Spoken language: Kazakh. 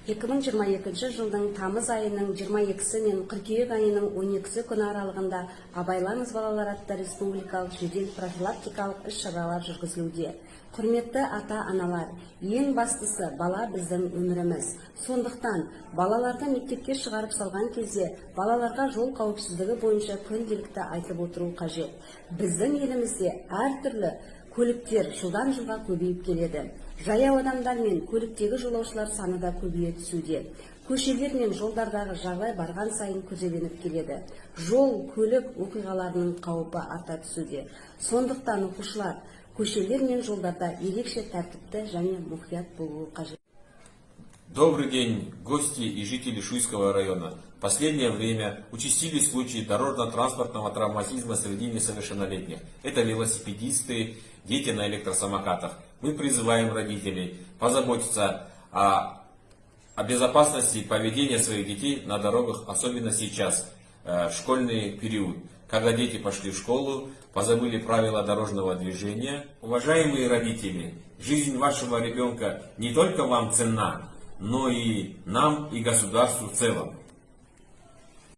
2022 жылдың тамыз айының 22-сі мен қыркүйек айының 12-сі күні аралығында Абайлаңыз балалар атты республикалық жедел профилактикалық іс-шаралар жүргізілуде. Құрметті ата-аналар, ең бастысы бала біздің өміріміз. Сондықтан балаларды мектепке шығарып салған кезде балаларға жол қауіпсіздігі бойынша күнделікті айтып отыру қажет. Біздің елімізде әртүрлі көліктер жылдан жылға көбейіп келеді. Жаяу адамдар мен көліктегі жолаушылар саны да көбейе түсуде. Көшелер мен жолдардағы жағдай барған сайын күрделеніп келеді. Жол, көлік оқиғаларының қаупі арта түсуде. Сондықтан оқушылар көшелер мен жолдарда ерекше тәртіпті және мұқият болуы қажет. Добрый день, гости и жители Шуйского района. В последнее время участились случаи дорожно-транспортного травматизма среди несовершеннолетних. Это велосипедисты, дети на электросамокатах. Мы призываем родителей позаботиться о безопасности поведения своих детей на дорогах, особенно сейчас, в школьный период. Когда дети пошли в школу, позабыли правила дорожного движения. Уважаемые родители, жизнь вашего ребенка не только вам ценна, но и нам, и государству в целом.